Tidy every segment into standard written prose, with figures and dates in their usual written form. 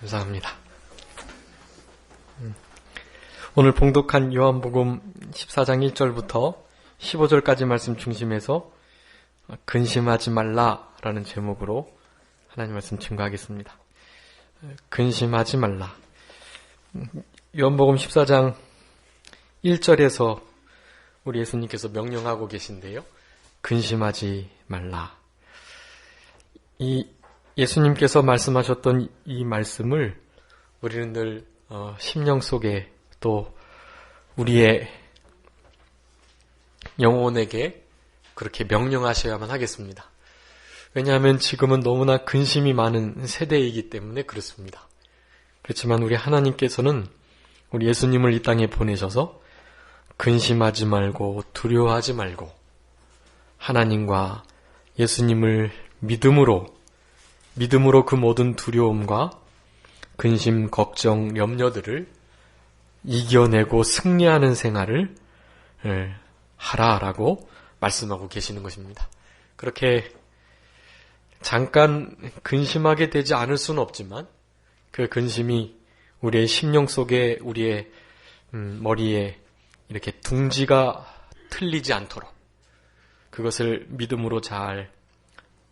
감사합니다. 오늘 봉독한 요한복음 14장 1절부터 15절까지 말씀 중심에서 근심하지 말라라는 제목으로 하나님 말씀 증거하겠습니다. 근심하지 말라. 요한복음 14장 1절에서 우리 예수님께서 명령하고 계신데요. 근심하지 말라. 이 예수님께서 말씀하셨던 이 말씀을 우리는 늘 심령 속에 또 우리의 영혼에게 그렇게 명령하셔야만 하겠습니다. 왜냐하면 지금은 너무나 근심이 많은 세대이기 때문에 그렇습니다. 그렇지만 우리 하나님께서는 우리 예수님을 이 땅에 보내셔서 근심하지 말고 두려워하지 말고 하나님과 예수님을 믿음으로 그 모든 두려움과 근심, 걱정, 염려들을 이겨내고 승리하는 생활을 하라라고 말씀하고 계시는 것입니다. 그렇게 잠깐 근심하게 되지 않을 수는 없지만 그 근심이 우리의 심령 속에 우리의 머리에 이렇게 둥지가 틀리지 않도록 그것을 믿음으로 잘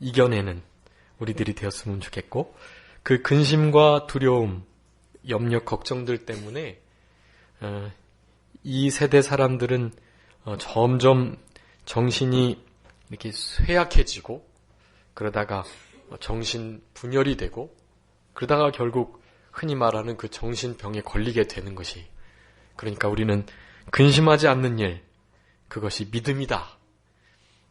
이겨내는 우리들이 되었으면 좋겠고, 그 근심과 두려움, 염려, 걱정들 때문에 이 세대 사람들은 점점 정신이 이렇게 쇠약해지고 그러다가 정신 분열이 되고 그러다가 결국 흔히 말하는 그 정신병에 걸리게 되는 것이, 그러니까 우리는 근심하지 않는 일, 그것이 믿음이다.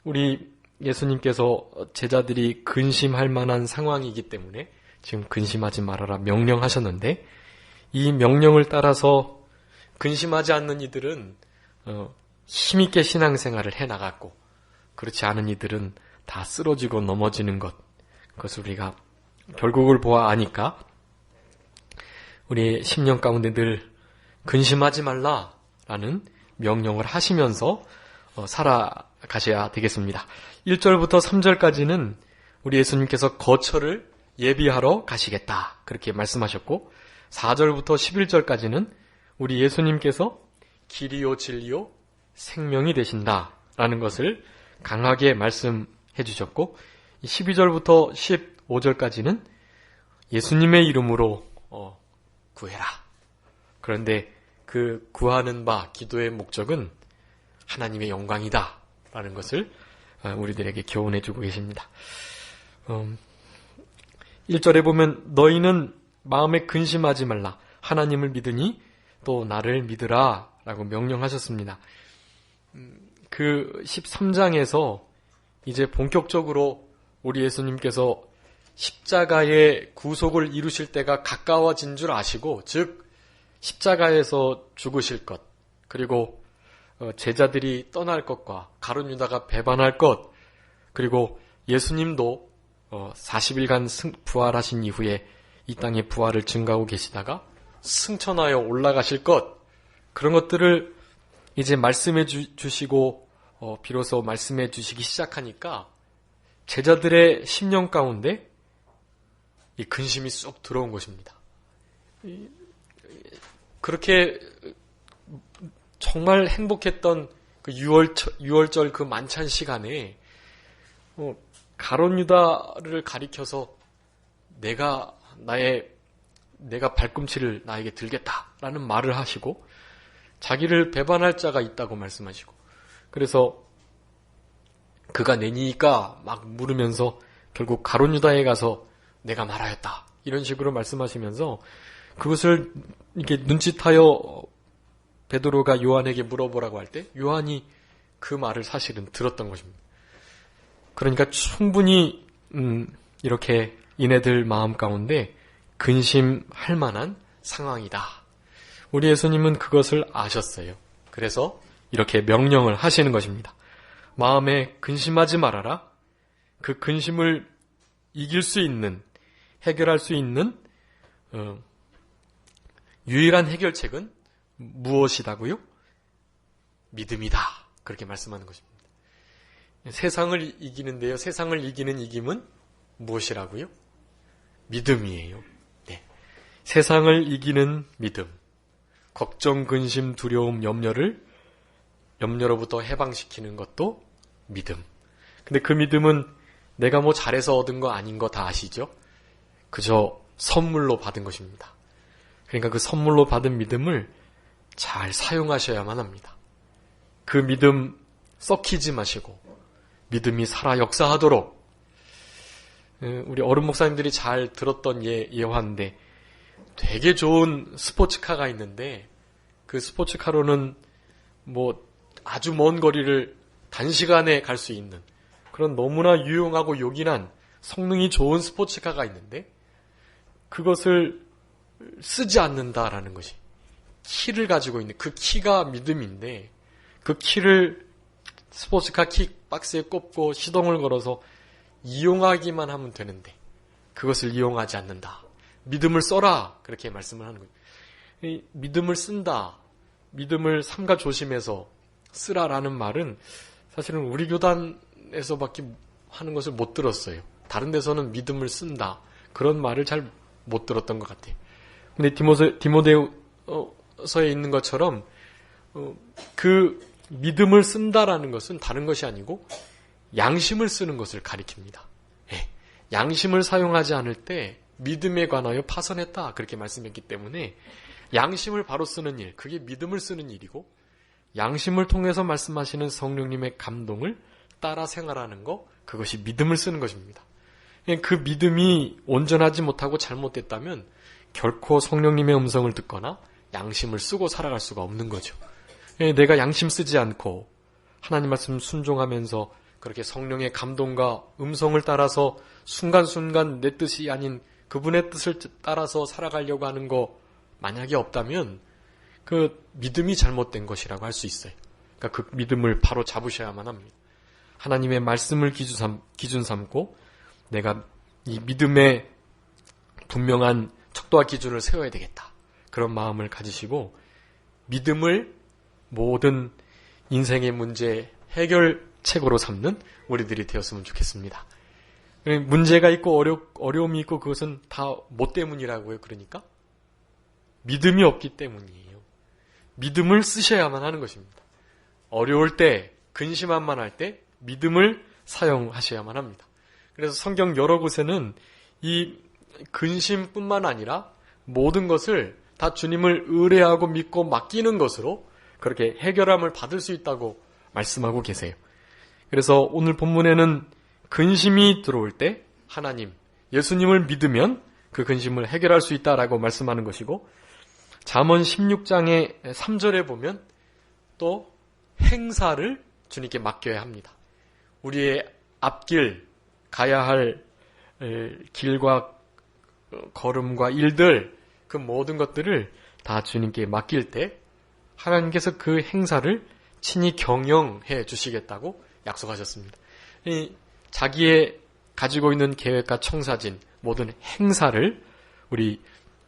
우리 예수님께서 제자들이 근심할 만한 상황이기 때문에 지금 근심하지 말아라 명령하셨는데, 이 명령을 따라서 근심하지 않는 이들은 힘있게 신앙생활을 해나갔고, 그렇지 않은 이들은 다 쓰러지고 넘어지는 것, 그것을 우리가 결국을 보아 아니까 우리의 심령 가운데 늘 근심하지 말라라는 명령을 하시면서 살아가셔야 되겠습니다. 1절부터 3절까지는 우리 예수님께서 거처를 예비하러 가시겠다 그렇게 말씀하셨고, 4절부터 11절까지는 우리 예수님께서 길이요 진리요 생명이 되신다라는 것을 강하게 말씀해 주셨고, 12절부터 15절까지는 예수님의 이름으로 구해라. 그런데 그 구하는 바 기도의 목적은 하나님의 영광이다 라는 것을 우리들에게 교훈해 주고 계십니다. 1절에 보면 너희는 마음에 근심하지 말라. 하나님을 믿으니 또 나를 믿으라 라고 명령하셨습니다. 그 13장에서 이제 본격적으로 우리 예수님께서 십자가의 구속을 이루실 때가 가까워진 줄 아시고, 즉 십자가에서 죽으실 것, 그리고 제자들이 떠날 것과 가룟 유다가 배반할 것, 그리고 예수님도 40일간 부활하신 이후에 이 땅에 부활을 증가하고 계시다가 승천하여 올라가실 것, 그런 것들을 이제 말씀해 주시고 비로소 말씀해 주시기 시작하니까 제자들의 심령 가운데 이 근심이 쏙 들어온 것입니다. 그렇게 정말 행복했던 그 6월절 그 만찬 시간에 가룟 유다를 가리켜서 내가 발꿈치를 나에게 들겠다라는 말을 하시고, 자기를 배반할 자가 있다고 말씀하시고, 그래서 그가 내니까 막 물으면서 결국 가룟 유다에 가서 내가 말하였다 이런 식으로 말씀하시면서 그것을 이렇게 눈짓하여 베드로가 요한에게 물어보라고 할 때 요한이 그 말을 사실은 들었던 것입니다. 그러니까 충분히 이렇게 이네들 마음 가운데 근심할 만한 상황이다. 우리 예수님은 그것을 아셨어요. 그래서 이렇게 명령을 하시는 것입니다. 마음에 근심하지 말아라. 그 근심을 이길 수 있는, 해결할 수 있는 유일한 해결책은 무엇이다고요? 믿음이다. 그렇게 말씀하는 것입니다. 세상을 이기는데요. 세상을 이기는 이김은 무엇이라고요? 믿음이에요. 네. 세상을 이기는 믿음, 걱정, 근심, 두려움, 염려로부터 해방시키는 것도 믿음. 근데 그 믿음은 내가 뭐 잘해서 얻은 거 아닌 거 다 아시죠? 그저 선물로 받은 것입니다. 그러니까 그 선물로 받은 믿음을 잘 사용하셔야만 합니다. 그 믿음 썩히지 마시고 믿음이 살아 역사하도록, 우리 어른 목사님들이 잘 들었던 예화인데, 되게 좋은 스포츠카가 있는데 그 스포츠카로는 뭐 아주 먼 거리를 단시간에 갈 수 있는 그런 너무나 유용하고 요긴한 성능이 좋은 스포츠카가 있는데, 그것을 쓰지 않는다라는 것이, 키를 가지고 있는 그 키가 믿음인데, 그 키를 스포츠카 키 박스에 꼽고 시동을 걸어서 이용하기만 하면 되는데 그것을 이용하지 않는다. 믿음을 써라, 그렇게 말씀을 하는 거예요. 이 믿음을 쓴다, 믿음을 삼가 조심해서 쓰라라는 말은 사실은 우리 교단에서밖에 하는 것을 못 들었어요. 다른 데서는 믿음을 쓴다, 그런 말을 잘 못 들었던 것 같아요. 근데 디모데서에 있는 것처럼 그 믿음을 쓴다라는 것은 다른 것이 아니고 양심을 쓰는 것을 가리킵니다. 양심을 사용하지 않을 때 믿음에 관하여 파선했다, 그렇게 말씀했기 때문에 양심을 바로 쓰는 일, 그게 믿음을 쓰는 일이고, 양심을 통해서 말씀하시는 성령님의 감동을 따라 생활하는 것, 그것이 믿음을 쓰는 것입니다. 그 믿음이 온전하지 못하고 잘못됐다면 결코 성령님의 음성을 듣거나 양심을 쓰고 살아갈 수가 없는 거죠. 내가 양심 쓰지 않고 하나님 말씀 순종하면서 그렇게 성령의 감동과 음성을 따라서 순간순간 내 뜻이 아닌 그분의 뜻을 따라서 살아가려고 하는 거 만약에 없다면 그 믿음이 잘못된 것이라고 할 수 있어요. 그러니까 그 믿음을 바로 잡으셔야만 합니다. 하나님의 말씀을 기준 삼고 내가 이 믿음의 분명한 척도와 기준을 세워야 되겠다, 그런 마음을 가지시고 믿음을 모든 인생의 문제 해결책으로 삼는 우리들이 되었으면 좋겠습니다. 문제가 있고 어려움이 있고 그것은 다 뭐 때문이라고요? 그러니까 믿음이 없기 때문이에요. 믿음을 쓰셔야만 하는 것입니다. 어려울 때, 근심한만 할 때 믿음을 사용하셔야만 합니다. 그래서 성경 여러 곳에는 이 근심뿐만 아니라 모든 것을 다 주님을 의뢰하고 믿고 맡기는 것으로 그렇게 해결함을 받을 수 있다고 말씀하고 계세요. 그래서 오늘 본문에는 근심이 들어올 때 하나님, 예수님을 믿으면 그 근심을 해결할 수 있다라고 말씀하는 것이고, 잠언 16장의 3절에 보면 또 행사를 주님께 맡겨야 합니다. 우리의 앞길, 가야 할 길과 걸음과 일들, 그 모든 것들을 다 주님께 맡길 때 하나님께서 그 행사를 친히 경영해 주시겠다고 약속하셨습니다. 자기의 가지고 있는 계획과 청사진, 모든 행사를 우리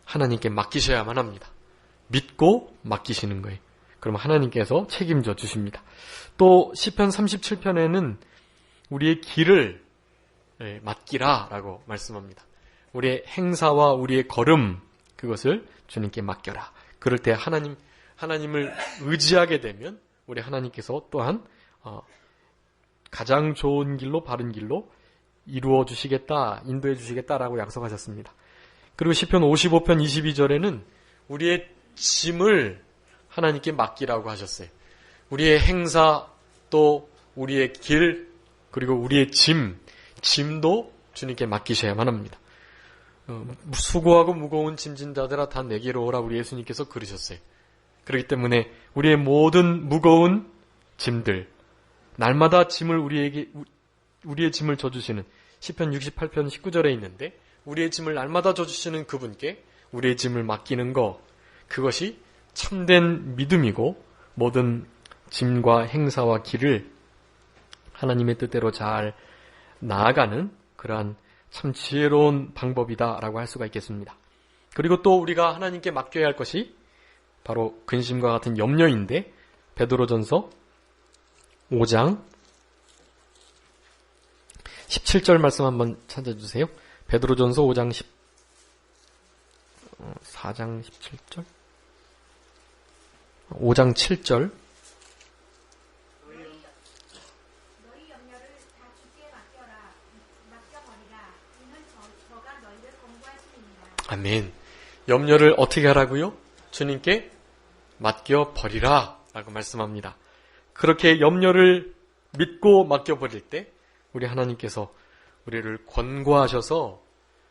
하나님께 맡기셔야만 합니다. 믿고 맡기시는 거예요. 그럼 하나님께서 책임져 주십니다. 또 시편 37편에는 우리의 길을 맡기라 라고 말씀합니다. 우리의 행사와 우리의 걸음, 그것을 주님께 맡겨라. 그럴 때 하나님을 의지하게 되면 우리 하나님께서 또한 가장 좋은 길로, 바른 길로 이루어 주시겠다, 인도해 주시겠다라고 약속하셨습니다. 그리고 시편 55편 22절에는 우리의 짐을 하나님께 맡기라고 하셨어요. 우리의 행사, 또 우리의 길, 그리고 우리의 짐도 주님께 맡기셔야만 합니다. 수고하고 무거운 짐진 자들아 다 내게로 오라, 우리 예수님께서 그러셨어요. 그렇기 때문에 우리의 모든 무거운 짐들, 날마다 우리의 짐을 져주시는 시편 68편 19절에 있는데, 우리의 짐을 날마다 져주시는 그분께 우리의 짐을 맡기는 것, 그것이 참된 믿음이고 모든 짐과 행사와 길을 하나님의 뜻대로 잘 나아가는 그러한 참 지혜로운 방법이다라고 할 수가 있겠습니다. 그리고 또 우리가 하나님께 맡겨야 할 것이 바로 근심과 같은 염려인데, 베드로전서 5장 17절 말씀 한번 찾아주세요. 베드로전서 5장 4장 17절? 5장 7절. 너희 염려를 다 주께 맡겨버리라. 이는 저가 너희를 권고하시니라. 아멘. 염려를 어떻게 하라고요? 주님께 맡겨버리라 라고 말씀합니다. 그렇게 염려를 믿고 맡겨버릴 때 우리 하나님께서 우리를 권고하셔서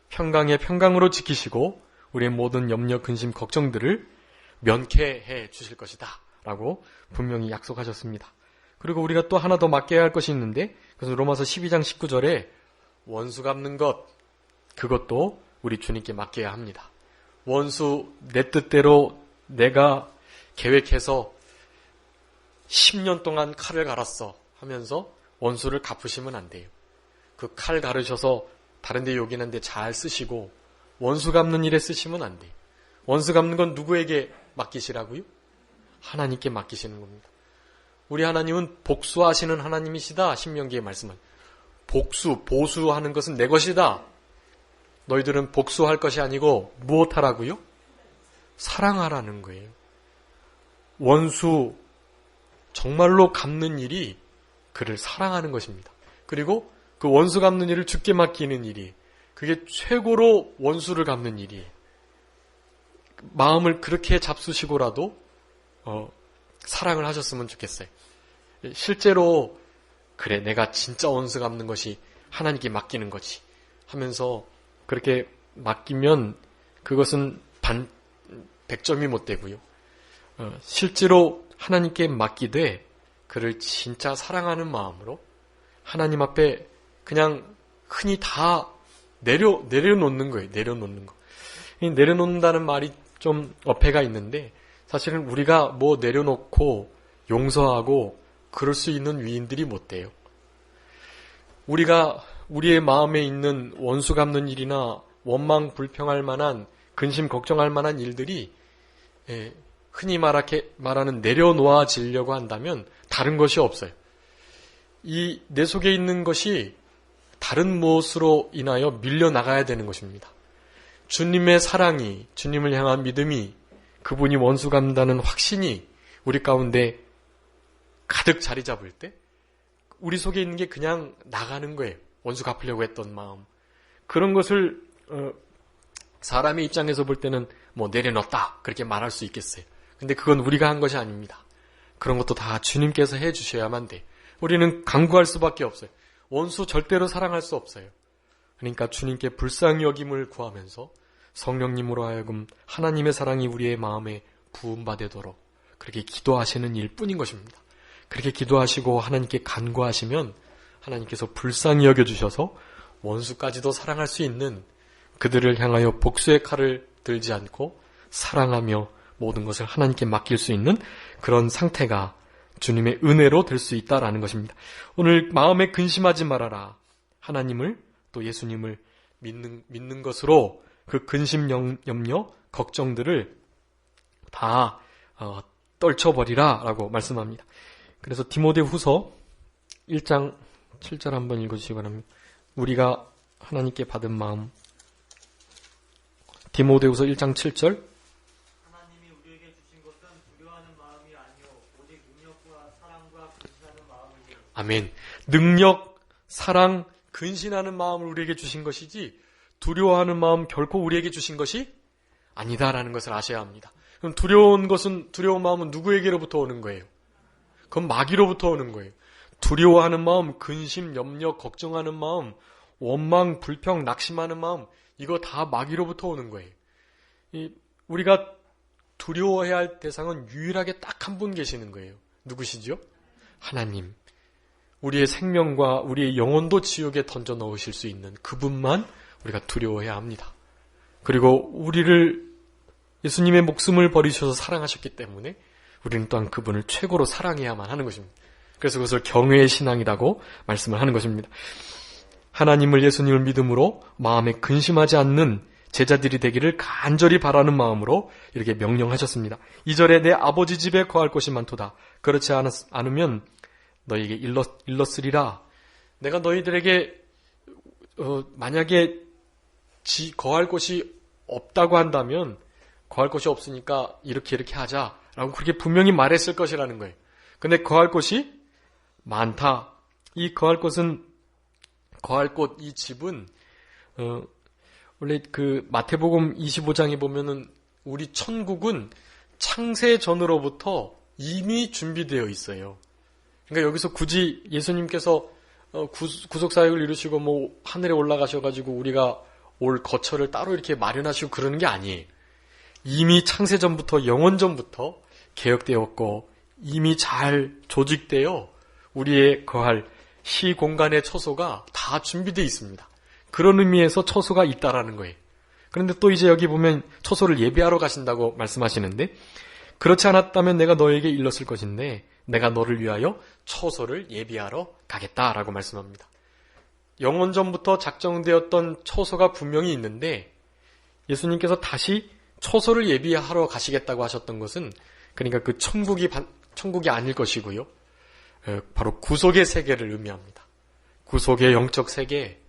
평강에 평강으로 지키시고 우리의 모든 염려, 근심, 걱정들을 면케해 주실 것이다 라고 분명히 약속하셨습니다. 그리고 우리가 또 하나 더 맡겨야 할 것이 있는데 그래서 로마서 12장 19절에 원수 갚는 것, 그것도 우리 주님께 맡겨야 합니다. 원수 내 뜻대로 내가 계획해서 10년 동안 칼을 갈았어 하면서 원수를 갚으시면 안 돼요. 그 칼 가르셔서 다른 데 요긴한 데 잘 쓰시고 원수 갚는 일에 쓰시면 안 돼요. 원수 갚는 건 누구에게 맡기시라고요? 하나님께 맡기시는 겁니다. 우리 하나님은 복수하시는 하나님이시다. 신명기에 말씀한 복수, 보수하는 것은 내 것이다. 너희들은 복수할 것이 아니고 무엇하라고요? 사랑하라는 거예요. 원수 정말로 갚는 일이 그를 사랑하는 것입니다. 그리고 그 원수 갚는 일을 주께 맡기는 일이 그게 최고로 원수를 갚는 일이에요. 마음을 그렇게 잡수시고라도 사랑을 하셨으면 좋겠어요. 실제로 그래 내가 진짜 원수 갚는 것이 하나님께 맡기는 거지 하면서 그렇게 맡기면 그것은 100점이 못 되고요. 실제로 하나님께 맡기되 그를 진짜 사랑하는 마음으로 하나님 앞에 그냥 흔히 다 내려놓는 거예요. 내려놓는 거. 이 내려놓는다는 말이 좀 어폐가 있는데 사실은 우리가 뭐 내려놓고 용서하고 그럴 수 있는 위인들이 못 돼요. 우리가 우리의 마음에 있는 원수 갚는 일이나 원망 불평할 만한 근심 걱정할 만한 일들이 흔히 말하는 내려놓아지려고 한다면 다른 것이 없어요. 이 내 속에 있는 것이 다른 무엇으로 인하여 밀려나가야 되는 것입니다. 주님의 사랑이, 주님을 향한 믿음이, 그분이 원수 갚는다는 확신이 우리 가운데 가득 자리 잡을 때 우리 속에 있는 게 그냥 나가는 거예요. 원수 갚으려고 했던 마음. 그런 것을 사람의 입장에서 볼 때는 뭐 내려놓았다 그렇게 말할 수 있겠어요. 근데 그건 우리가 한 것이 아닙니다. 그런 것도 다 주님께서 해주셔야만 돼. 우리는 간구할 수밖에 없어요. 원수 절대로 사랑할 수 없어요. 그러니까 주님께 불쌍히 여김을 구하면서 성령님으로 하여금 하나님의 사랑이 우리의 마음에 부음받도록 그렇게 기도하시는 일뿐인 것입니다. 그렇게 기도하시고 하나님께 간구하시면 하나님께서 불쌍히 여겨주셔서 원수까지도 사랑할 수 있는 그들을 향하여 복수의 칼을 들지 않고 사랑하며 모든 것을 하나님께 맡길 수 있는 그런 상태가 주님의 은혜로 될 수 있다라는 것입니다. 오늘 마음에 근심하지 말아라. 하나님을 또 예수님을 믿는 것으로 그 근심, 염려, 걱정들을 다 떨쳐버리라 라고 말씀합니다. 그래서 디모데후서 1장 7절 한번 읽어주시기 바랍니다. 우리가 하나님께 받은 마음. 디모데후서 1장 7절. 하나님이 우리에게 주신 것은 두려워하는 마음이 아니요 오직 능력과 사랑과 근신하는 마음이니. 아멘. 능력, 사랑, 근신하는 마음을 우리에게 주신 것이지 두려워하는 마음 결코 우리에게 주신 것이 아니다라는 것을 아셔야 합니다. 그럼 두려운 마음은 누구에게로부터 오는 거예요? 그건 마귀로부터 오는 거예요. 두려워하는 마음, 근심, 염려, 걱정하는 마음, 원망, 불평, 낙심하는 마음, 이거 다 마귀로부터 오는 거예요. 우리가 두려워해야 할 대상은 유일하게 딱 한 분 계시는 거예요. 누구시죠? 하나님. 우리의 생명과 우리의 영혼도 지옥에 던져 넣으실 수 있는 그분만 우리가 두려워해야 합니다. 그리고 우리를 예수님의 목숨을 버리셔서 사랑하셨기 때문에 우리는 또한 그분을 최고로 사랑해야만 하는 것입니다. 그래서 그것을 경외의 신앙이라고 말씀을 하는 것입니다. 하나님을 예수님을 믿음으로 마음에 근심하지 않는 제자들이 되기를 간절히 바라는 마음으로 이렇게 명령하셨습니다. 2절에 내 아버지 집에 거할 곳이 많도다. 그렇지 않으면 너희에게 일렀으리라. 내가 너희들에게 만약에 거할 곳이 없다고 한다면 거할 곳이 없으니까 이렇게 하자라고 그렇게 분명히 말했을 것이라는 거예요. 근데 거할 곳이 많다. 이 거할 곳, 이 집은 원래 그 마태복음 25장에 보면은 우리 천국은 창세 전으로부터 이미 준비되어 있어요. 그러니까 여기서 굳이 예수님께서 구속 사역을 이루시고 뭐 하늘에 올라가셔가지고 우리가 올 거처를 따로 이렇게 마련하시고 그러는 게 아니에요. 이미 창세 전부터 영원 전부터 계획되었고 이미 잘 조직되어 우리의 거할 시 공간의 처소가 다 준비되어 있습니다. 그런 의미에서 처소가 있다라는 거예요. 그런데 또 이제 여기 보면 처소를 예비하러 가신다고 말씀하시는데 그렇지 않았다면 내가 너에게 일렀을 것인데 내가 너를 위하여 처소를 예비하러 가겠다라고 말씀합니다. 영원 전부터 작정되었던 처소가 분명히 있는데 예수님께서 다시 처소를 예비하러 가시겠다고 하셨던 것은 그러니까 그 천국이 아닐 것이고요. 바로 구속의 세계를 의미합니다. 구속의 영적 세계.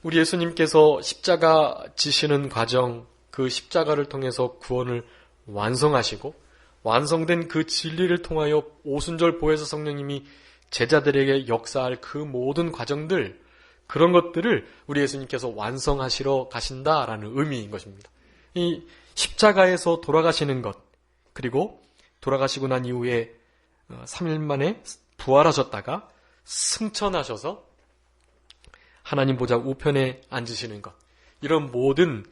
우리 예수님께서 십자가 지시는 과정, 그 십자가를 통해서 구원을 완성하시고 완성된 그 진리를 통하여 오순절 보혜사 성령님이 제자들에게 역사할 그 모든 과정들, 그런 것들을 우리 예수님께서 완성하시러 가신다라는 의미인 것입니다. 이 십자가에서 돌아가시는 것, 그리고 돌아가시고 난 이후에 3일 만에 부활하셨다가 승천하셔서 하나님 보좌 우편에 앉으시는 것, 이런 모든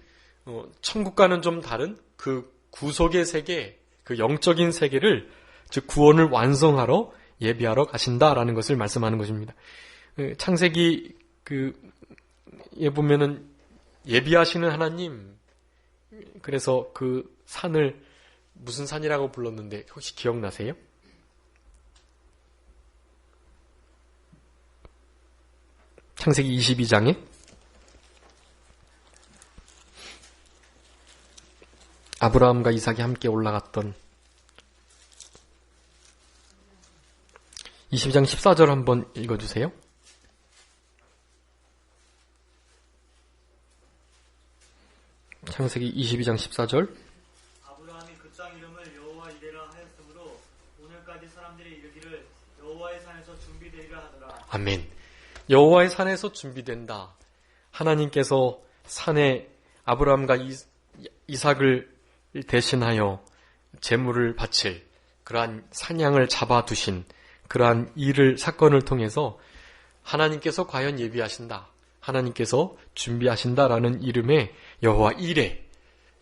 천국과는 좀 다른 그 구속의 세계, 그 영적인 세계를, 즉 구원을 완성하러 예비하러 가신다라는 것을 말씀하는 것입니다. 창세기에 보면은 예비하시는 하나님, 그래서 그 산을 무슨 산이라고 불렀는데 혹시 기억나세요? 창세기 22장에 아브라함과 이삭이 함께 올라갔던 22장 14절 한번 읽어주세요. 창세기 22장 14절. 아브라함이 그 땅 이름을 여호와 이레라 하였으므로 오늘까지 사람들이 이르기를 여호와의 산에서 준비되리라 하더라. 아멘. 여호와의 산에서 준비된다. 하나님께서 산에 아브라함과 이삭을 대신하여 제물을 바칠 그러한 산양을 잡아두신 그러한 사건을 통해서 하나님께서 과연 예비하신다, 하나님께서 준비하신다라는 이름의 여호와 이레,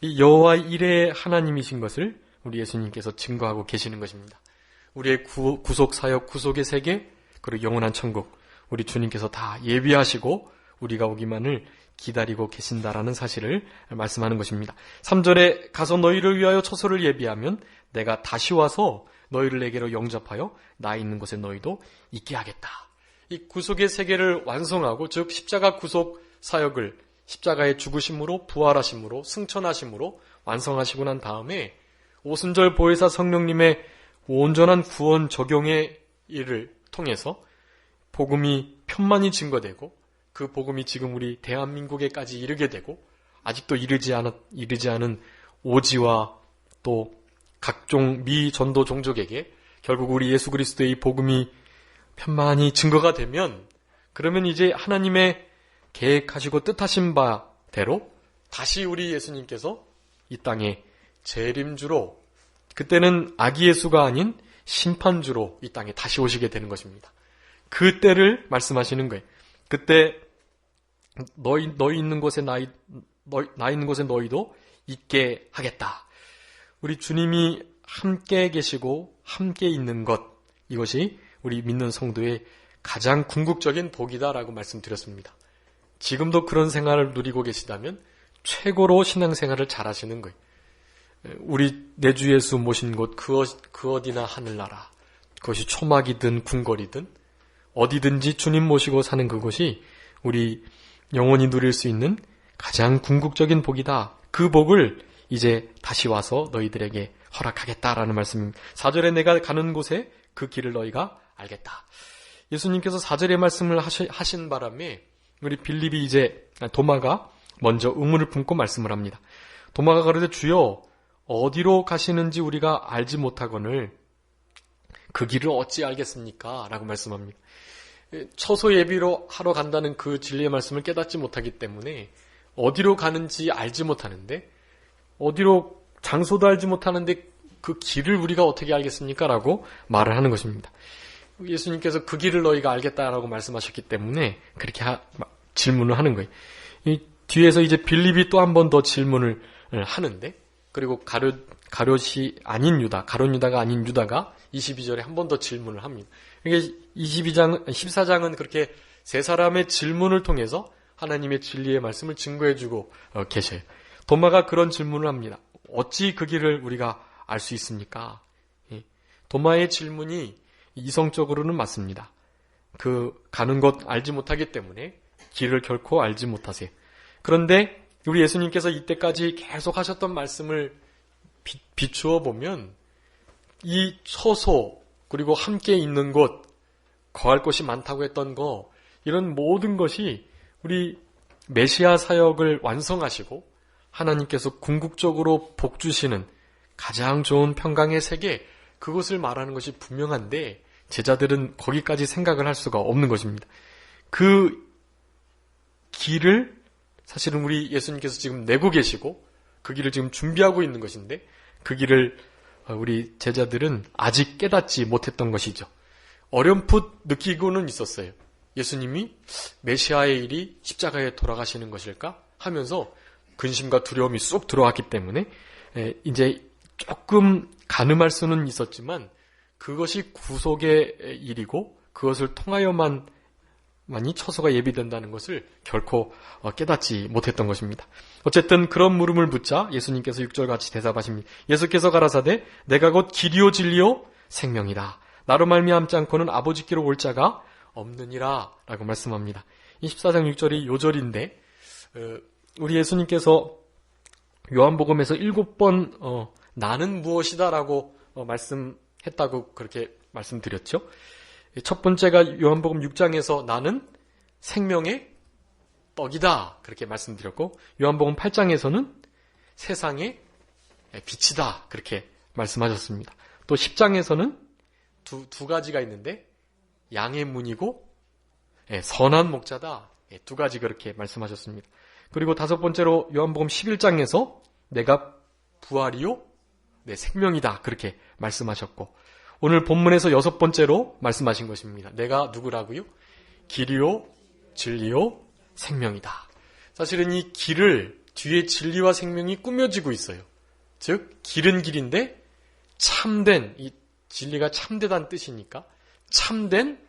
이 여호와 이레의 하나님이신 것을 우리 예수님께서 증거하고 계시는 것입니다. 우리의 구속 사역, 구속의 세계, 그리고 영원한 천국, 우리 주님께서 다 예비하시고 우리가 오기만을 기다리고 계신다라는 사실을 말씀하는 것입니다. 3절에 가서 너희를 위하여 처소를 예비하면 내가 다시 와서 너희를 내게로 영접하여 나 있는 곳에 너희도 있게 하겠다. 이 구속의 세계를 완성하고, 즉 십자가 구속 사역을 십자가의 죽으심으로 부활하심으로 승천하심으로 완성하시고 난 다음에 오순절 보혜사 성령님의 온전한 구원 적용의 일을 통해서 복음이 편만히 증거되고 그 복음이 지금 우리 대한민국에까지 이르게 되고 아직도 이르지 않은 오지와 또 각종 미전도 종족에게 결국 우리 예수 그리스도의 복음이 편만히 증거가 되면, 그러면 이제 하나님의 계획하시고 뜻하신 바대로 다시 우리 예수님께서 이 땅에 재림주로, 그때는 아기 예수가 아닌 심판주로 이 땅에 다시 오시게 되는 것입니다. 그때를 말씀하시는 거예요. 그때 너희 있는 곳에 나 있는 곳에 너희도 있게 하겠다. 우리 주님이 함께 계시고 함께 있는 것, 이것이 우리 믿는 성도의 가장 궁극적인 복이다라고 말씀드렸습니다. 지금도 그런 생활을 누리고 계시다면 최고로 신앙생활을 잘하시는 거예요. 우리 내 주 예수 모신 곳 그 어디나 하늘나라, 그것이 초막이든 궁궐이든 어디든지 주님 모시고 사는 그곳이 우리 영원히 누릴 수 있는 가장 궁극적인 복이다. 그 복을 이제 다시 와서 너희들에게 허락하겠다라는 말씀입니다. 4절에 내가 가는 곳에 그 길을 너희가 알겠다. 예수님께서 4절의 말씀을 하신 바람에 우리 도마가 먼저 의문을 품고 말씀을 합니다. 도마가 가로되 주여 어디로 가시는지 우리가 알지 못하거늘 그 길을 어찌 알겠습니까? 라고 말씀합니다. 처소 예비로 하러 간다는 그 진리의 말씀을 깨닫지 못하기 때문에 어디로 가는지 알지 못하는데, 어디로 장소도 알지 못하는데 그 길을 우리가 어떻게 알겠습니까? 라고 말을 하는 것입니다. 예수님께서 그 길을 너희가 알겠다라고 말씀하셨기 때문에 그렇게 질문을 하는 거예요. 이 뒤에서 이제 빌립이 또 한 번 더 질문을 하는데, 그리고 가룟이 아닌 유다, 가룟 유다가 아닌 유다가 22절에 한 번 더 질문을 합니다. 이게 14장은 그렇게 세 사람의 질문을 통해서 하나님의 진리의 말씀을 증거해주고 계셔요. 도마가 그런 질문을 합니다. 어찌 그 길을 우리가 알 수 있습니까? 도마의 질문이 이성적으로는 맞습니다. 그 가는 곳 알지 못하기 때문에 길을 결코 알지 못하세요. 그런데 우리 예수님께서 이때까지 계속 하셨던 말씀을 비추어 보면 이 처소, 그리고 함께 있는 곳, 거할 곳이 많다고 했던 거, 이런 모든 것이 우리 메시아 사역을 완성하시고 하나님께서 궁극적으로 복 주시는 가장 좋은 평강의 세계, 그것을 말하는 것이 분명한데 제자들은 거기까지 생각을 할 수가 없는 것입니다. 그 길을 사실은 우리 예수님께서 지금 내고 계시고 그 길을 지금 준비하고 있는 것인데, 그 길을 우리 제자들은 아직 깨닫지 못했던 것이죠. 어렴풋 느끼고는 있었어요. 예수님이 메시아의 일이 십자가에 돌아가시는 것일까 하면서 근심과 두려움이 쏙 들어왔기 때문에 이제 조금 가늠할 수는 있었지만 그것이 구속의 일이고 그것을 통하여만이 처소가 예비된다는 것을 결코 깨닫지 못했던 것입니다. 어쨌든 그런 물음을 묻자 예수님께서 6절같이 대답하십니다. 예수께서 가라사대 내가 곧 길이요 진리요 생명이다. 나로 말미암지 않고는 아버지께로 올 자가 없느니라 라고 말씀합니다. 24장 6절이 요절인데 우리 예수님께서 요한복음에서 7번 나는 무엇이다 라고 말씀했다고 그렇게 말씀드렸죠. 첫 번째가 요한복음 6장에서 나는 생명의 떡이다 그렇게 말씀드렸고, 요한복음 8장에서는 세상의 빛이다 그렇게 말씀하셨습니다. 또 10장에서는 두 가지가 있는데 양의 문이고 선한 목자다, 두 가지 그렇게 말씀하셨습니다. 그리고 다섯 번째로 요한복음 11장에서 내가 부활이요 내 생명이다 그렇게 말씀하셨고, 오늘 본문에서 여섯 번째로 말씀하신 것입니다. 내가 누구라고요? 길이요 진리요 생명이다. 사실은 이 길을 뒤에 진리와 생명이 꾸며지고 있어요. 즉 길은 길인데 참된, 이 진리가 참되다는 뜻이니까 참된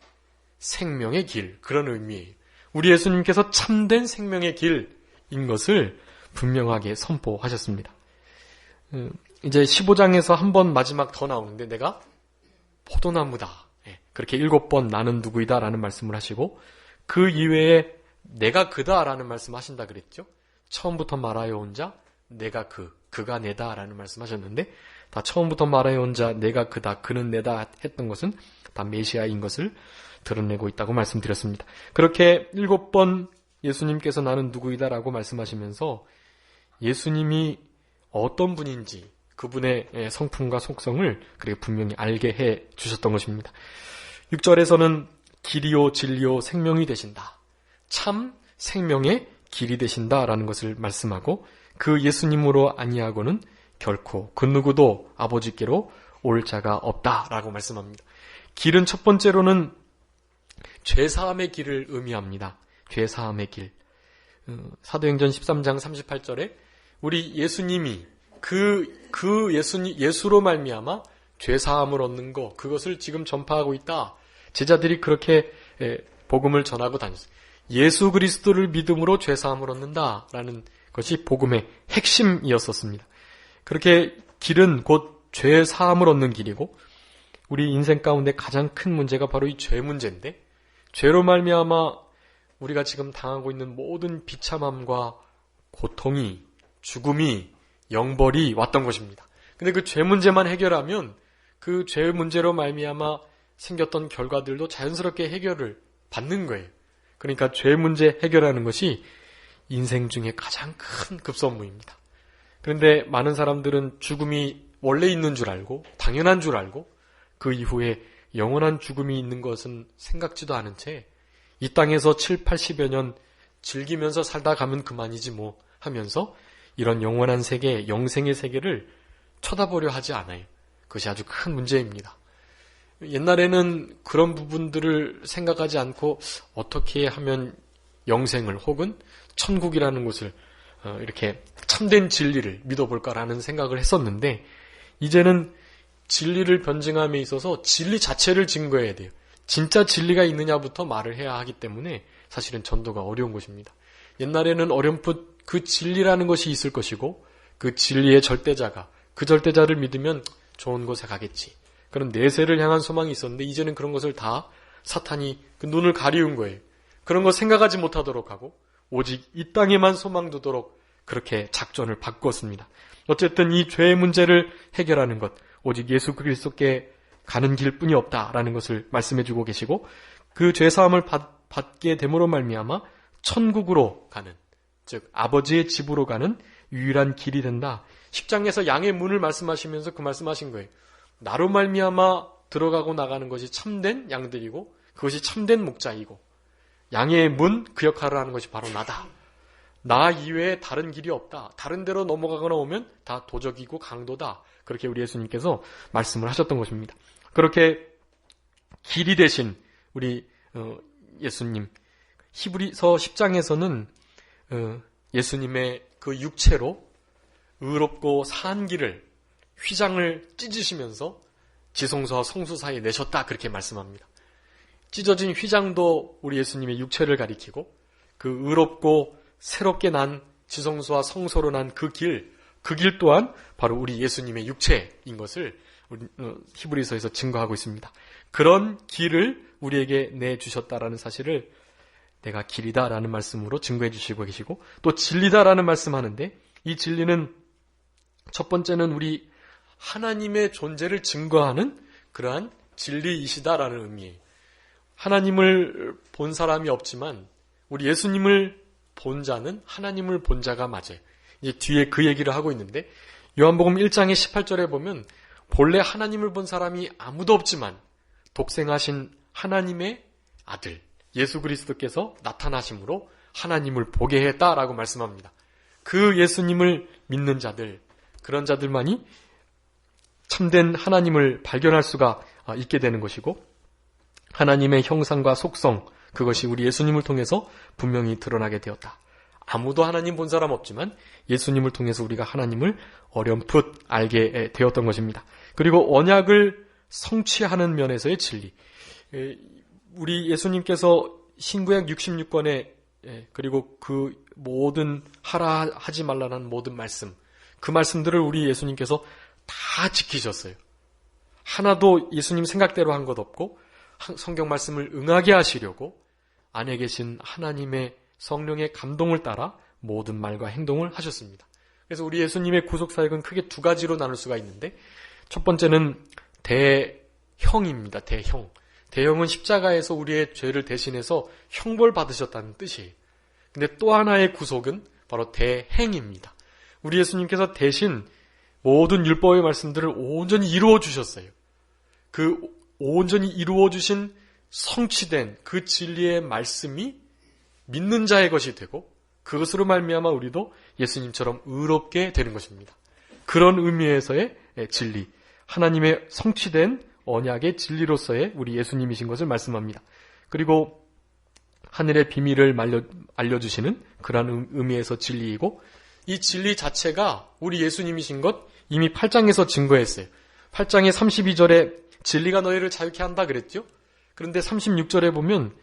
생명의 길, 그런 의미예요. 우리 예수님께서 참된 생명의 길인 것을 분명하게 선포하셨습니다. 이제 15장에서 한 번 마지막 더 나오는데 내가 포도나무다. 그렇게 7번 나는 누구이다 라는 말씀을 하시고, 그 이외에 내가 그다 라는 말씀 하신다 그랬죠. 처음부터 말하여 온 자 내가 그가 내다 라는 말씀 하셨는데, 다 처음부터 말하여 온 자 내가 그다 그는 내다 했던 것은 다 메시아인 것을 드러내고 있다고 말씀드렸습니다. 그렇게 7번 예수님께서 나는 누구이다 라고 말씀하시면서 예수님이 어떤 분인지 그분의 성품과 속성을 그렇게 분명히 알게 해 주셨던 것입니다. 6절에서는 길이요 진리요 생명이 되신다. 참 생명의 길이 되신다라는 것을 말씀하고, 그 예수님으로 아니하고는 결코 그 누구도 아버지께로 올 자가 없다라고 말씀합니다. 길은 첫 번째로는 죄사함의 길을 의미합니다. 죄사함의 길. 사도행전 13장 38절에 우리 예수님이 예수로 말미암아 죄사함을 얻는 것, 그것을 지금 전파하고 있다. 제자들이 그렇게 복음을 전하고 다녔어요. 예수 그리스도를 믿음으로 죄사함을 얻는다라는 것이 복음의 핵심이었었습니다. 그렇게 길은 곧 죄사함을 얻는 길이고, 우리 인생 가운데 가장 큰 문제가 바로 이 죄 문제인데, 죄로 말미암아 우리가 지금 당하고 있는 모든 비참함과 고통이, 죽음이, 영벌이 왔던 것입니다. 근데 그 죄 문제만 해결하면 그 죄 문제로 말미암아 생겼던 결과들도 자연스럽게 해결을 받는 거예요. 그러니까 죄 문제 해결하는 것이 인생 중에 가장 큰 급선무입니다. 그런데 많은 사람들은 죽음이 원래 있는 줄 알고 당연한 줄 알고 그 이후에 영원한 죽음이 있는 것은 생각지도 않은 채 이 땅에서 7, 80여 년 즐기면서 살다 가면 그만이지 뭐 하면서 이런 영원한 세계, 영생의 세계를 쳐다보려 하지 않아요. 그것이 아주 큰 문제입니다. 옛날에는 그런 부분들을 생각하지 않고 어떻게 하면 영생을 혹은 천국이라는 곳을 이렇게 참된 진리를 믿어볼까라는 생각을 했었는데 이제는 진리를 변증함에 있어서 진리 자체를 증거해야 돼요. 진짜 진리가 있느냐부터 말을 해야 하기 때문에 사실은 전도가 어려운 것입니다. 옛날에는 어렴풋 그 진리라는 것이 있을 것이고 그 진리의 절대자가 그 절대자를 믿으면 좋은 곳에 가겠지. 그런 내세를 향한 소망이 있었는데 이제는 그런 것을 다 사탄이 그 눈을 가리운 거예요. 그런 거 생각하지 못하도록 하고 오직 이 땅에만 소망 두도록 그렇게 작전을 바꿨습니다. 어쨌든 이 죄의 문제를 해결하는 것 오직 예수 그리스도께 가는 길뿐이 없다라는 것을 말씀해주고 계시고 그 죄사함을 받게 됨으로 말미암아 천국으로 가는 즉 아버지의 집으로 가는 유일한 길이 된다. 10장에서 양의 문을 말씀하시면서 그 말씀하신 거예요. 나로 말미암아 들어가고 나가는 것이 참된 양들이고 그것이 참된 목자이고 양의 문 그 역할을 하는 것이 바로 나다. 나 이외에 다른 길이 없다. 다른 데로 넘어가거나 오면 다 도적이고 강도다. 그렇게 우리 예수님께서 말씀을 하셨던 것입니다. 그렇게 길이 되신 우리 예수님 히브리서 10장에서는 예수님의 그 육체로 의롭고 사한 길을 휘장을 찢으시면서 지성소와 성소 사이에 내셨다 그렇게 말씀합니다. 찢어진 휘장도 우리 예수님의 육체를 가리키고 그 의롭고 새롭게 난 지성소와 성소로 난 그 길 또한 바로 우리 예수님의 육체인 것을 우리 히브리서에서 증거하고 있습니다. 그런 길을 우리에게 내주셨다라는 사실을 내가 길이다라는 말씀으로 증거해 주시고 계시고 또 진리다라는 말씀하는데 이 진리는 첫 번째는 우리 하나님의 존재를 증거하는 그러한 진리이시다라는 의미예요. 하나님을 본 사람이 없지만 우리 예수님을 본 자는 하나님을 본 자가 맞아요. 이제 뒤에 그 얘기를 하고 있는데 요한복음 1장의 18절에 보면 본래 하나님을 본 사람이 아무도 없지만 독생하신 하나님의 아들 예수 그리스도께서 나타나심으로 하나님을 보게 했다라고 말씀합니다. 그 예수님을 믿는 자들 그런 자들만이 참된 하나님을 발견할 수가 있게 되는 것이고 하나님의 형상과 속성 그것이 우리 예수님을 통해서 분명히 드러나게 되었다. 아무도 하나님 본 사람 없지만 예수님을 통해서 우리가 하나님을 어렴풋 알게 되었던 것입니다. 그리고 언약을 성취하는 면에서의 진리. 우리 예수님께서 신구약 66권에 그리고 그 모든 하라 하지 말라는 모든 말씀 그 말씀들을 우리 예수님께서 다 지키셨어요. 하나도 예수님 생각대로 한 것 없고 성경 말씀을 응하게 하시려고 안에 계신 하나님의 성령의 감동을 따라 모든 말과 행동을 하셨습니다. 그래서 우리 예수님의 구속사역은 크게 두 가지로 나눌 수가 있는데 첫 번째는 대형입니다. 대형. 대형은 십자가에서 우리의 죄를 대신해서 형벌 받으셨다는 뜻이에요. 근데 또 하나의 구속은 바로 대행입니다. 우리 예수님께서 대신 모든 율법의 말씀들을 온전히 이루어 주셨어요. 그 온전히 이루어 주신 성취된 그 진리의 말씀이 믿는 자의 것이 되고 그것으로 말미암아 우리도 예수님처럼 의롭게 되는 것입니다. 그런 의미에서의 진리, 하나님의 성취된 언약의 진리로서의 우리 예수님이신 것을 말씀합니다. 그리고 하늘의 비밀을 알려주시는 그런 의미에서 진리이고 이 진리 자체가 우리 예수님이신 것 이미 8장에서 증거했어요. 8장의 32절에 진리가 너희를 자유케 한다 그랬죠? 그런데 36절에 보면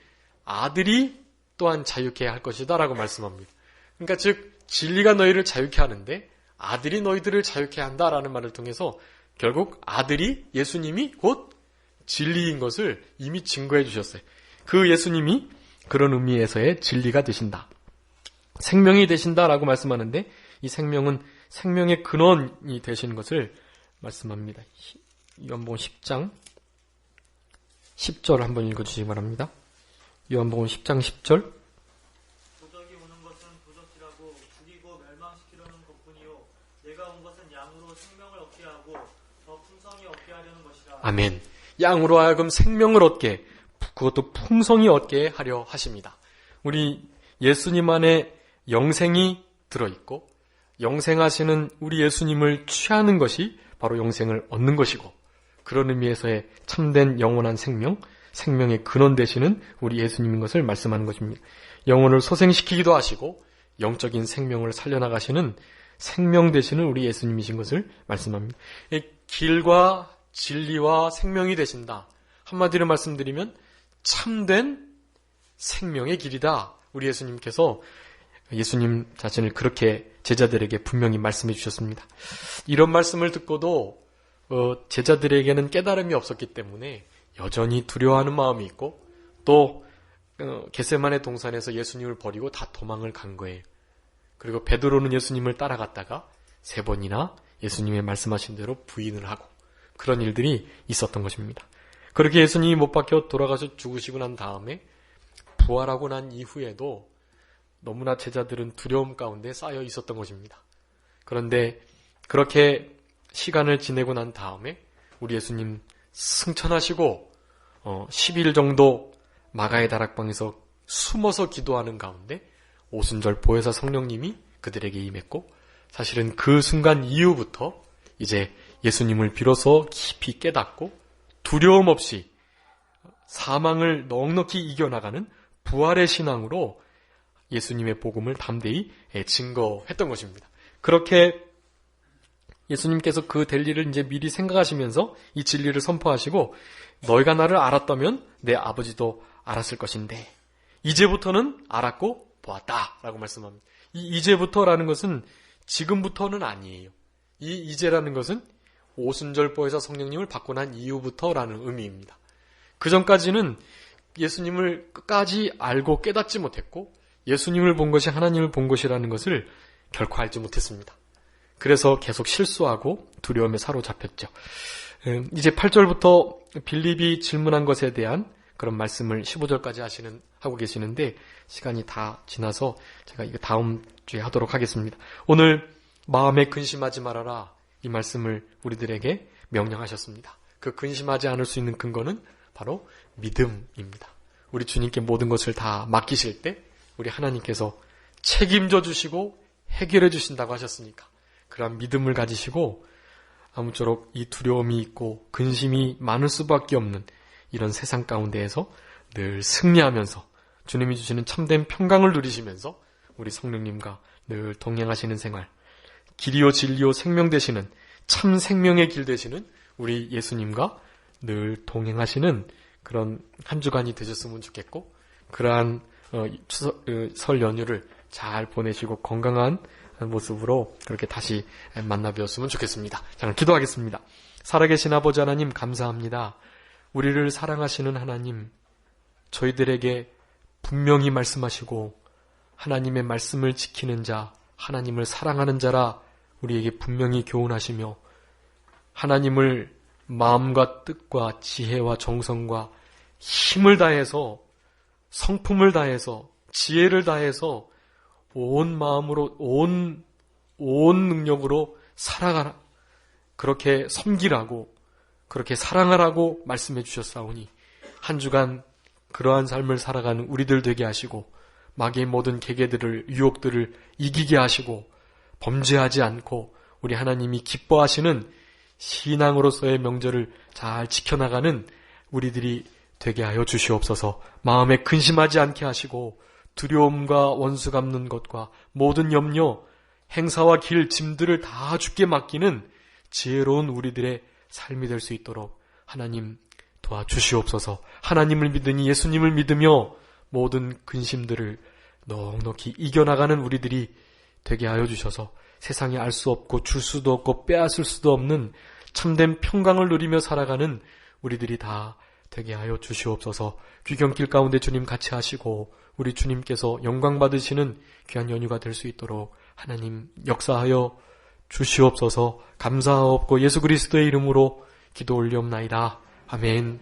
아들이 또한 자유케 할 것이다 라고 말씀합니다. 그러니까 즉 진리가 너희를 자유케 하는데 아들이 너희들을 자유케 한다라는 말을 통해서 결국 아들이 예수님이 곧 진리인 것을 이미 증거해 주셨어요. 그 예수님이 그런 의미에서의 진리가 되신다. 생명이 되신다라고 말씀하는데 이 생명은 생명의 근원이 되시는 것을 말씀합니다. 요한복음 10장 10절 한번 읽어주시기 바랍니다. 요한복음 10장 10절 도적이 오는 것은 도적질하고 죽이고 멸망시키려는 것뿐이요 내가 생명을 얻게 하고 더 풍성히 얻게 하려는 것이라. 아멘. 양으로 하여금 생명을 얻게, 그것도 풍성히 얻게 하려 하십니다. 우리 예수님 안에 영생이 들어있고 영생하시는 우리 예수님을 취하는 것이 바로 영생을 얻는 것이고, 그런 의미에서의 참된 영원한 생명, 생명의 근원 되시는 우리 예수님인 것을 말씀하는 것입니다. 영혼을 소생시키기도 하시고 영적인 생명을 살려나가시는 생명 되시는 우리 예수님이신 것을 말씀합니다. 길과 진리와 생명이 되신다. 한마디로 말씀드리면 참된 생명의 길이다. 우리 예수님께서 예수님 자신을 그렇게 제자들에게 분명히 말씀해 주셨습니다. 이런 말씀을 듣고도 제자들에게는 깨달음이 없었기 때문에 여전히 두려워하는 마음이 있고, 또 겟세마네 동산에서 예수님을 버리고 다 도망을 간 거예요. 그리고 베드로는 예수님을 따라갔다가 3번이나 예수님의 말씀하신 대로 부인을 하고, 그런 일들이 있었던 것입니다. 그렇게 예수님이 못 박혀 돌아가서 죽으시고 난 다음에 부활하고 난 이후에도 너무나 제자들은 두려움 가운데 쌓여 있었던 것입니다. 그런데 그렇게 시간을 지내고 난 다음에 우리 예수님 승천하시고 10일 정도 마가의 다락방에서 숨어서 기도하는 가운데 오순절 보혜사 성령님이 그들에게 임했고, 사실은 그 순간 이후부터 이제 예수님을 비로소 깊이 깨닫고 두려움 없이 사망을 넉넉히 이겨나가는 부활의 신앙으로 예수님의 복음을 담대히 증거했던 것입니다. 그렇게 예수님께서 그 될 일을 이제 미리 생각하시면서 이 진리를 선포하시고, 너희가 나를 알았다면 내 아버지도 알았을 것인데 이제부터는 알았고 보았다 라고 말씀합니다. 이 이제부터라는 것은 지금부터는 아니에요. 이 이제라는 것은 오순절 보혜사 성령님을 받고 난 이후부터라는 의미입니다. 그 전까지는 예수님을 끝까지 알고 깨닫지 못했고 예수님을 본 것이 하나님을 본 것이라는 것을 결코 알지 못했습니다. 그래서 계속 실수하고 두려움에 사로잡혔죠. 이제 8절부터 빌립이 질문한 것에 대한 그런 말씀을 15절까지 하고 계시는데 시간이 다 지나서 제가 이거 다음 주에 하도록 하겠습니다. 오늘 마음에 근심하지 말아라, 이 말씀을 우리들에게 명령하셨습니다. 그 근심하지 않을 수 있는 근거는 바로 믿음입니다. 우리 주님께 모든 것을 다 맡기실 때 우리 하나님께서 책임져 주시고 해결해 주신다고 하셨으니까 그러한 믿음을 가지시고 아무쪼록 이 두려움이 있고 근심이 많을 수밖에 없는 이런 세상 가운데에서 늘 승리하면서 주님이 주시는 참된 평강을 누리시면서 우리 성령님과 늘 동행하시는 생활, 길이요 진리요 생명 되시는 참 생명의 길 되시는 우리 예수님과 늘 동행하시는 그런 한 주간이 되셨으면 좋겠고, 그러한 설 연휴를 잘 보내시고 건강한 모습으로 그렇게 다시 만나 뵈었으면 좋겠습니다. 자, 기도하겠습니다. 살아계신 아버지 하나님 감사합니다. 우리를 사랑하시는 하나님, 저희들에게 분명히 말씀하시고 하나님의 말씀을 지키는 자, 하나님을 사랑하는 자라 우리에게 분명히 교훈하시며 하나님을 마음과 뜻과 지혜와 정성과 힘을 다해서 성품을 다해서 지혜를 다해서 온 마음으로 온 능력으로 살아가라, 그렇게 섬기라고 그렇게 사랑하라고 말씀해 주셨사오니 한 주간 그러한 삶을 살아가는 우리들 되게 하시고 마귀의 모든 계계들을 유혹들을 이기게 하시고 범죄하지 않고 우리 하나님이 기뻐하시는 신앙으로서의 명절을 잘 지켜나가는 우리들이 되게 하여 주시옵소서. 마음에 근심하지 않게 하시고 두려움과 원수 갚는 것과 모든 염려, 행사와 길, 짐들을 다 주께 맡기는 지혜로운 우리들의 삶이 될 수 있도록 하나님 도와주시옵소서. 하나님을 믿으니 예수님을 믿으며 모든 근심들을 넉넉히 이겨나가는 우리들이 되게 하여 주셔서 세상에 알 수 없고 줄 수도 없고 빼앗을 수도 없는 참된 평강을 누리며 살아가는 우리들이 다 되게 하여 주시옵소서. 귀경길 가운데 주님 같이 하시고 우리 주님께서 영광 받으시는 귀한 연휴가 될 수 있도록 하나님 역사하여 주시옵소서. 감사하옵고 예수 그리스도의 이름으로 기도 올리옵나이다. 아멘.